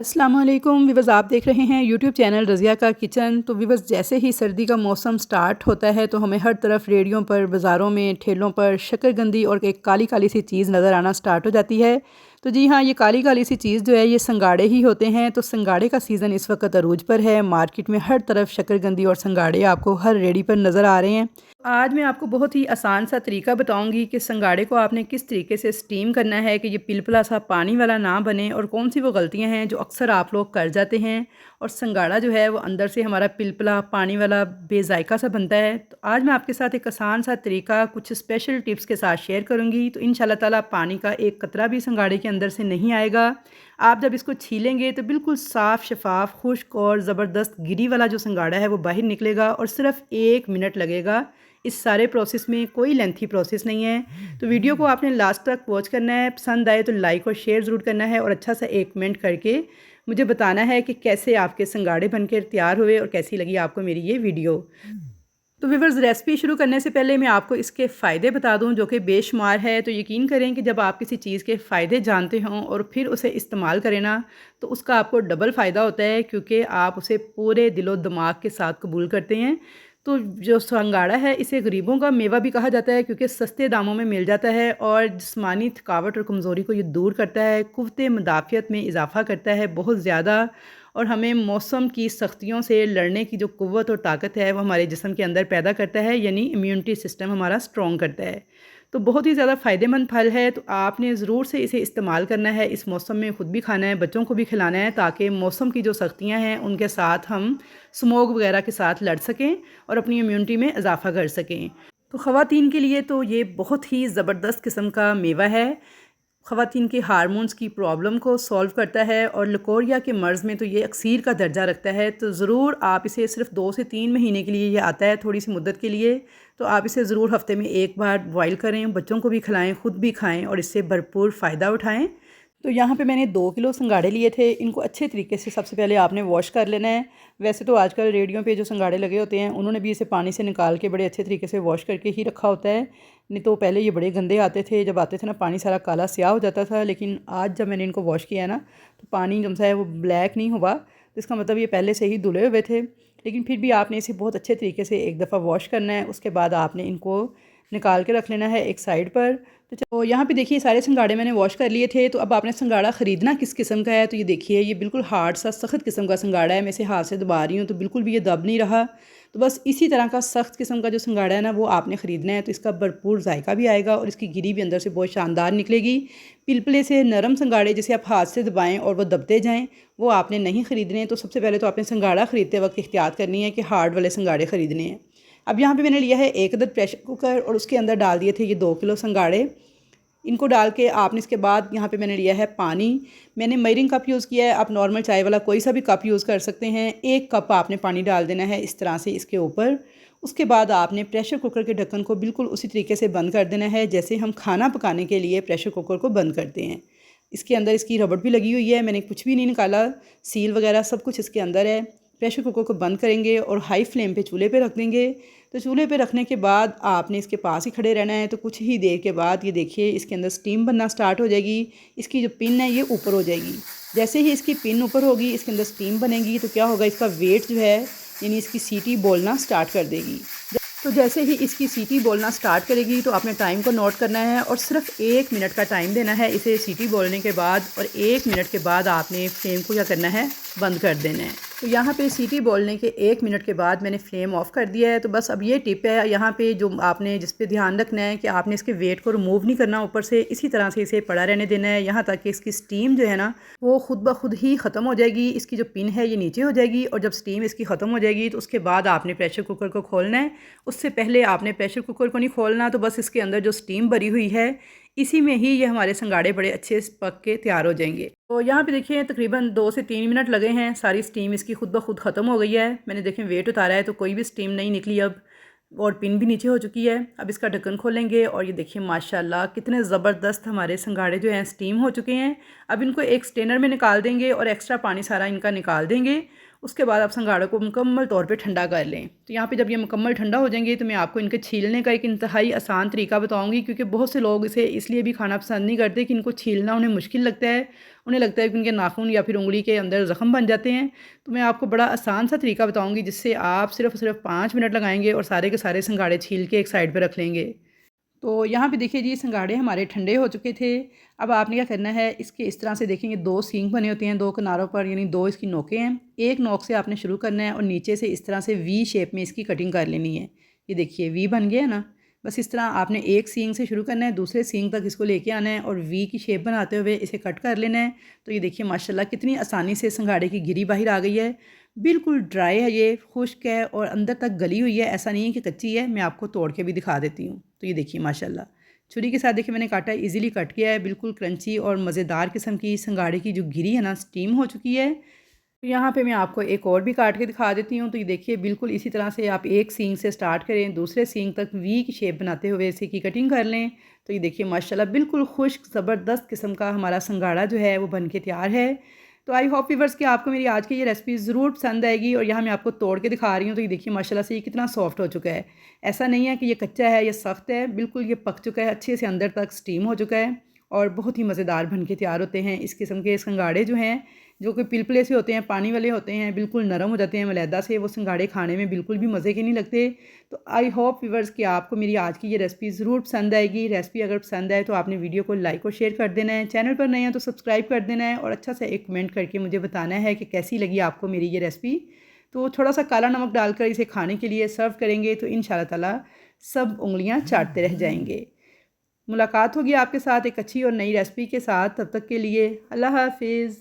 अस्सलाम वालेकुम व्यूअर्स, आप देख रहे हैं यूट्यूब चैनल रज़िया का किचन। तो व्यूअर्स, जैसे ही सर्दी का मौसम स्टार्ट होता है तो हमें हर तरफ रेडियों पर, बाज़ारों में, ठेलों पर शकरकंदी और एक काली काली सी चीज़ नज़र आना स्टार्ट हो जाती है। तो जी हाँ, ये काली काली सी चीज़ जो है ये संगाड़े ही होते हैं। तो संगाड़े का सीज़न इस वक्त अरूज पर है। मार्केट में हर तरफ शकरकंदी और संगाड़े आपको हर रेडी पर नज़र आ रहे हैं। आज मैं आपको बहुत ही आसान सा तरीका बताऊंगी कि संगाड़े को आपने किस तरीके से स्टीम करना है कि ये पिलपिला सा पानी वाला ना बने, और कौन सी वो गलतियां हैं जो अक्सर आप लोग कर जाते हैं और संगाड़ा जो है वो अंदर से हमारा पिलपिला पानी वाला बेजायका सा बनता है। तो आज मैं आपके साथ एक आसान सा तरीका कुछ स्पेशल टिप्स के साथ शेयर करूँगी। तो इंशाल्लाह ताला पानी का एक कतरा भी संगाड़े के अंदर से नहीं आएगा। आप जब इसको छीलेंगे तो बिल्कुल साफ़ शफाफ खुश्क और ज़बरदस्त गिरी वाला जो संगाड़ा है वो बाहर निकलेगा, और सिर्फ 1 मिनट लगेगा। इस सारे प्रोसेस में कोई लेंथी प्रोसेस नहीं है। तो वीडियो को आपने लास्ट तक वॉच करना है। पसंद आए तो लाइक और शेयर ज़रूर करना है, और अच्छा सा 1 मिनट करके मुझे बताना है कि कैसे आपके संगाड़े बनकर तैयार हुए और कैसी लगी आपको मेरी ये वीडियो। तो व्यूअर्स, रेसिपी शुरू करने से पहले मैं आपको इसके फ़ायदे बता दूं जो कि बेशुमार है। तो यकीन करें कि जब आप किसी चीज़ के फ़ायदे जानते हों और फिर उसे इस्तेमाल करें ना, तो उसका आपको डबल फ़ायदा होता है, क्योंकि आप उसे पूरे दिलो दिमाग के साथ कबूल करते हैं। तो जो संगाड़ा है इसे गरीबों का मेवा भी कहा जाता है, क्योंकि सस्ते दामों में मिल जाता है और जिस्मानी थकावट और कमज़ोरी को ये दूर करता है, कुव्वत मुदाफ़ियत में इजाफ़ा करता है बहुत ज़्यादा, और हमें मौसम की सख्तियों से लड़ने की जो कुव्वत और ताकत है वो हमारे जिस्म के अंदर पैदा करता है, यानी इम्यूनिटी सिस्टम हमारा स्ट्रॉन्ग करता है। तो बहुत ही ज़्यादा फ़ायदेमंद फल है। तो आपने ज़रूर से इसे इस्तेमाल करना है। इस मौसम में ख़ुद भी खाना है, बच्चों को भी खिलाना है, ताकि मौसम की जो सख्तियाँ हैं उनके साथ हम स्मोक वगैरह के साथ लड़ सकें और अपनी इम्यूनिटी में इजाफ़ा कर सकें। तो ख़वातीन के लिए तो ये बहुत ही ज़बरदस्त किस्म का मेवा है। ख़वातीन के हार्मोन्स की प्रॉब्लम को सॉल्व करता है, और लकोरिया के मर्ज़ में तो ये अक्सीर का दर्जा रखता है। तो ज़रूर आप इसे सिर्फ 2 से 3 महीने के लिए ये आता है, थोड़ी सी मुद्दत के लिए। तो आप इसे ज़रूर हफ़्ते में एक बार बॉयल करें, बच्चों को भी खिलाएं, ख़ुद भी खाएं और इससे भरपूर फ़ायदा उठाएं। तो यहाँ पे मैंने 2 किलो संगाड़े लिए थे। इनको अच्छे तरीके से सबसे पहले आपने वॉश कर लेना है। वैसे तो आजकल रेडियो पे जो संगाड़े लगे होते हैं उन्होंने भी इसे पानी से निकाल के बड़े अच्छे तरीके से वॉश करके ही रखा होता है। नहीं तो पहले ये बड़े गंदे आते थे, जब आते थे ना पानी सारा काला स्याह हो जाता था। लेकिन आज जब मैंने इनको वॉश किया है ना, तो पानी जो सा है वो ब्लैक नहीं हुआ। तो इसका मतलब ये पहले से ही धुले हुए थे। लेकिन फिर भी आपने इसे बहुत अच्छे तरीके से एक दफ़ा वॉश करना है। उसके बाद आपने इनको निकाल के रख लेना है एक साइड पर। तो यहाँ पे देखिए सारे संगाड़े मैंने वॉश कर लिए थे। तो अब आपने संगाड़ा ख़रीदना किस किस्म का है, तो ये देखिए ये बिल्कुल हार्ड सा सख्त किस्म का संगाड़ा है। मैं इसे हाथ से दबा रही हूँ तो बिल्कुल भी ये दब नहीं रहा। तो बस इसी तरह का सख्त किस्म का जो संगाड़ा है ना वो आपने ख़रीदना है। तो इसका भरपूर जायका भी आएगा और इसकी गिरी भी अंदर से बहुत शानदार निकलेगी। पिलपले से नरम संगाड़े जिसे आप हाथ से दबाएँ और वो दबते जाएँ, वो आपने नहीं ख़रीदने। तो सबसे पहले तो आपने संगाड़ा ख़रीदते वक्त एहतियात करनी है कि हार्ड वाले संगाड़े ख़रीदने हैं। अब यहाँ पे मैंने लिया है 1 अदद प्रेशर कुकर, और उसके अंदर डाल दिए थे ये 2 किलो संगाड़े। इनको डाल के आपने इसके बाद यहाँ पे मैंने लिया है पानी। मैंने मेजरिंग कप यूज़ किया है, आप नॉर्मल चाय वाला कोई सा भी कप यूज़ कर सकते हैं। 1 कप आपने पानी डाल देना है इस तरह से इसके ऊपर। उसके बाद आपने प्रेशर कुकर के ढक्कन को बिल्कुल उसी तरीके से बंद कर देना है जैसे हम खाना पकाने के लिए प्रेशर कुकर को बंद करते हैं। इसके अंदर इसकी रबड़ भी लगी हुई है, मैंने कुछ भी नहीं निकाला, सील वगैरह सब कुछ इसके अंदर है। प्रेशर कुकर को बंद करेंगे और हाई फ्लेम पे चूल्हे पे रख देंगे। तो चूल्हे पे रखने के बाद आपने इसके पास ही खड़े रहना है। तो कुछ ही देर के बाद ये देखिए इसके अंदर स्टीम बनना स्टार्ट हो जाएगी। इसकी जो पिन है ये ऊपर हो जाएगी। जैसे ही इसकी पिन ऊपर होगी इसके अंदर स्टीम बनेगी। तो क्या होगा, इसका वेट जो है यानी इसकी सीटी बोलना स्टार्ट कर देगी। तो जैसे ही इसकी सीटी बोलना स्टार्ट करेगी तो आपने टाइम को नोट करना है और सिर्फ 1 मिनट का टाइम देना है इसे सीटी बोलने के बाद। और 1 मिनट के बाद आपने फ्लेम को क्या करना है, बंद कर देना है। तो यहाँ पे सीटी बोलने के 1 मिनट के बाद मैंने फ्लेम ऑफ कर दिया है। तो बस अब ये टिप है यहाँ पे जो आपने जिस पे ध्यान रखना है कि आपने इसके वेट को रिमूव नहीं करना ऊपर से, इसी तरह से इसे पड़ा रहने देना है यहाँ तक कि इसकी स्टीम जो है ना वो खुद ब खुद ही ख़त्म हो जाएगी। इसकी जो पिन है ये नीचे हो जाएगी, और जब स्टीम इसकी ख़त्म हो जाएगी तो उसके बाद आपने प्रेशर कुकर को खोलना है। उससे पहले आपने प्रेशर कुकर को नहीं खोलना। तो बस इसके अंदर जो स्टीम भरी हुई है इसी में ही ये हमारे संगाड़े बड़े अच्छे से पक के तैयार हो जाएंगे। तो यहाँ पे देखिए तकरीबन 2 से 3 मिनट लगे हैं, सारी स्टीम इसकी खुद ब खुद ख़त्म हो गई है। मैंने देखें वेट उतारा है तो कोई भी स्टीम नहीं निकली अब, और पिन भी नीचे हो चुकी है। अब इसका ढक्कन खोलेंगे और ये देखिए माशाल्लाह कितने ज़बरदस्त हमारे संगाड़े जो हैं स्टीम हो चुके हैं। अब इनको एक स्ट्रेनर में निकाल देंगे और एक्स्ट्रा पानी सारा इनका निकाल देंगे। उसके बाद आप संगाड़ों को मुकम्मल तौर पे ठंडा कर लें। तो यहाँ पे जब ये मुकम्मल ठंडा हो जाएंगे तो मैं आपको इनके छीलने का एक इंतहाई आसान तरीका बताऊँगी, क्योंकि बहुत से लोग इसे इसलिए भी खाना पसंद नहीं करते कि इनको छीलना उन्हें मुश्किल लगता है। उन्हें लगता है कि उनके नाखून या फिर उंगली के अंदर ज़ख्म बन जाते हैं। तो मैं आपको बड़ा आसान सा तरीका बताऊँगी जिससे आप सिर्फ 5 मिनट लगाएंगे और सारे के सारे संगाड़े छील के एक साइड पर रख लेंगे। तो यहाँ पे देखिए जी, संगाड़े हमारे ठंडे हो चुके थे। अब आपने क्या करना है, इसके इस तरह से देखेंगे 2 सींग बने होते हैं 2 किनारों पर, यानी 2 इसकी नोकें हैं। एक नोक से आपने शुरू करना है और नीचे से इस तरह से वी शेप में इसकी कटिंग कर लेनी है। ये देखिए वी बन गया है ना। बस इस तरह आपने एक सींग से शुरू करना है, दूसरे सींग तक इसको लेके आना है और वी की शेप बनाते हुए इसे कट कर लेना है। तो ये देखिए माशाल्लाह कितनी आसानी से संगाड़े की गिरी बाहर आ गई है। बिल्कुल ड्राई है, ये खुश्क है और अंदर तक गली हुई है, ऐसा नहीं है कि कच्ची है। मैं आपको तोड़ के भी दिखा देती हूँ। तो ये देखिए माशाल्लाह छुरी के साथ देखिए मैंने काटा, इजीली कट किया है। बिल्कुल क्रंची और मज़ेदार किस्म की संगाड़े की जो गिरी है ना, स्टीम हो चुकी है। तो यहाँ पे मैं आपको एक और भी काट के दिखा देती हूँ। तो ये देखिए बिल्कुल इसी तरह से आप एक सींग से स्टार्ट करें, दूसरे सींग तक वी की शेप बनाते हुए इसी की कटिंग कर लें। तो ये देखिए माशाल्लाह बिल्कुल खुश्क ज़बरदस्त किस्म का हमारा संगाड़ा जो है वो बन के तैयार है। तो आई होप व्यूअर्स कि आपको मेरी आज की ये रेसिपी ज़रूर पसंद आएगी। और यहाँ मैं आपको तोड़ के दिखा रही हूँ। तो ये देखिए माशाल्लाह से ये कितना सॉफ्ट हो चुका है। ऐसा नहीं है कि ये कच्चा है या सख्त है, बिल्कुल ये पक चुका है, अच्छे से अंदर तक स्टीम हो चुका है और बहुत ही मज़ेदार बन के तैयार होते हैं। इस किस्म के संगाड़े जो हैं, जो कि पिलपिले से होते हैं, पानी वाले होते हैं, बिल्कुल नरम हो जाते हैं मलैदा से, वो संगाड़े खाने में बिल्कुल भी मज़े के नहीं लगते। तो आई होप व्यूअर्स कि आपको मेरी आज की ये रेसिपी ज़रूर पसंद आएगी। रेसिपी अगर पसंद आए तो आपने वीडियो को लाइक और शेयर कर देना है। चैनल पर नए हैं तो सब्सक्राइब कर देना है और अच्छा सा एक कमेंट करके मुझे बताना है कि कैसी लगी आपको मेरी ये रेसिपी। तो थोड़ा सा काला नमक डालकर इसे खाने के लिए सर्व करेंगे तो इंशाल्लाह ताला सब उंगलियां चाटते रह जाएंगे। मुलाकात होगी आपके साथ एक अच्छी और नई रेसिपी के साथ। तब तक के लिए अल्लाह हाफिज़।